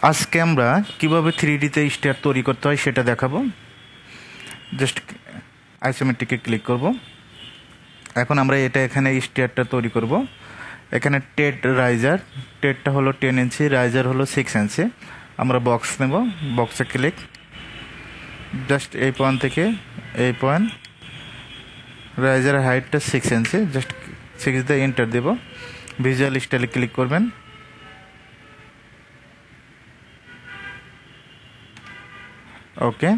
আজকে আমরা কিভাবে 3D তে স্টার তৈরি করতে হয় সেটা দেখাবো। জাস্ট আইসোমেট্রিকে ক্লিক করব। এখন আমরা এখানে স্টারটা তৈরি করব। এখানে টেডটা হলো 10 ইঞ্চি, রাইজার হলো 6 ইঞ্চি। আমরা বক্স নেব, বক্সে ক্লিক, জাস্ট এই পয়েন্ট থেকে এই পয়েন্ট, রাইজারের হাইটটা 6 ইঞ্চি, জাস্ট 6 দিয়ে এন্টার দেব। ভিজুয়াল স্টাইলে ক্লিক করবেন। ওকে,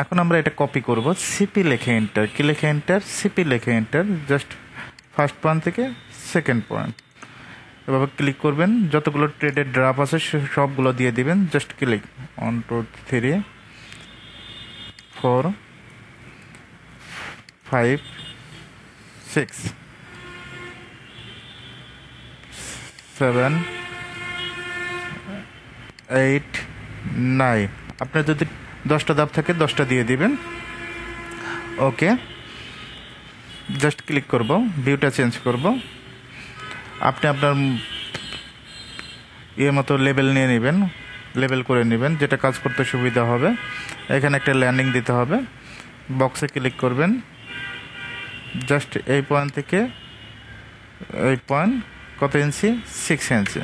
এখন আমরা এটা কপি করব। সিপি লিখে এন্টার, কি লিখে এন্টার? সিপি লিখে এন্টার, জাস্ট ফার্স্ট পয়েন্ট থেকে সেকেন্ড পয়েন্ট এভাবে ক্লিক করবেন। যতগুলো ট্রেডের ড্রাফট আছে সবগুলো দিয়ে দিবেন। Just click 1 2 3 4 5 6 7 8 9। আপনার যদি 10টা ধাপ থাকে 10টা দিয়ে দিবেন। ওকে, জাস্ট ক্লিক করব, ভিউটা চেঞ্জ করব। আপনি আপনার মতো লেবেল নিয়ে নেবেন, লেবেল করে নেবেন, যেটা কাজ করতে সুবিধা হবে। এখানে একটা ল্যান্ডিং দিতে হবে। বক্সে ক্লিক করবেন, জাস্ট এই পয়েন্ট থেকে এই পয়েন্ট কত ইঞ্চি? 6 ইঞ্চি।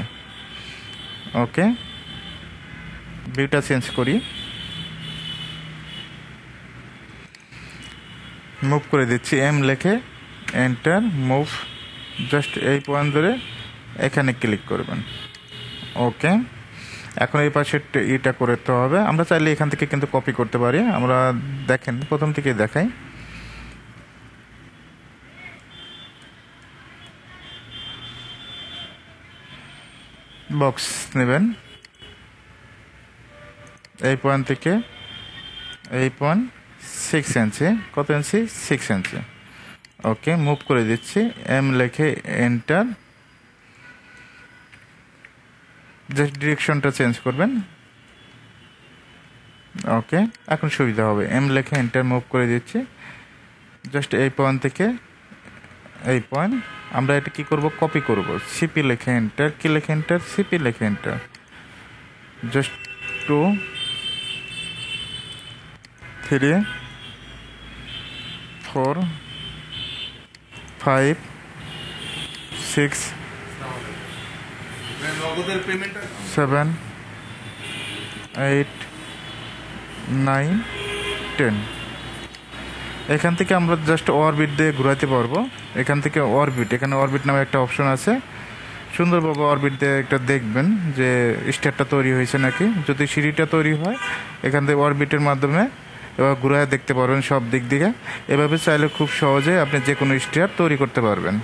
ওকে, ভিউটা চেঞ্জ করি, মুভ করে দিচ্ছি। এম লিখে এন্টার, মুভ, জাস্ট এই পয়েন্ট ধরে এখানে ক্লিক করবেন। ওকে, এখন এই পাশে এটা করতে হবে। আমরা চাইলে এখান থেকে কিন্তু কপি করতে পারি। আমরা দেখেন প্রথম থেকে দেখাই। বক্স নেবেন, এই পয়েন্ট থেকে এই পয়েন্ট 6 ইঞ্চি, কত ইঞ্চি? 6 ইঞ্চি। ওকে, মুভ করে দিচ্ছি। এম লিখে এন্টার, জাস্ট ডিরেকশনটা চেঞ্জ করবেন। ওকে, এখন সুবিধা হবে। এম লিখে এন্টার, মুভ করে দিচ্ছি। জাস্ট এই পয়েন্ট থেকে এই পয়েন্ট আমরা এটা কি করব? কপি করব। সিপি লিখে এন্টার, কি লিখে এন্টার? সিপি লিখে এন্টার, জাস্ট 2 3 4 5 6 7 8 9 10। এখান থেকে আমরা জাস্ট অরবিট দিয়ে ঘুরাতে পারবো। এখান থেকে অরবিট, এখানে অরবিট নামে একটা অপশন আছে। সুন্দরভাবে অরবিট দিয়ে একটা দেখবেন যে স্টারটা তৈরি হয়েছে নাকি। যদি সিঁড়িটা তৈরি হয়, এখান থেকে অরবিটের মাধ্যমে এবার ঘুরায় দেখতে পারবেন সব দিক থেকে। এভাবে চাইলে খুব সহজে আপনি যে কোনো স্টার তৈরি করতে পারবেন।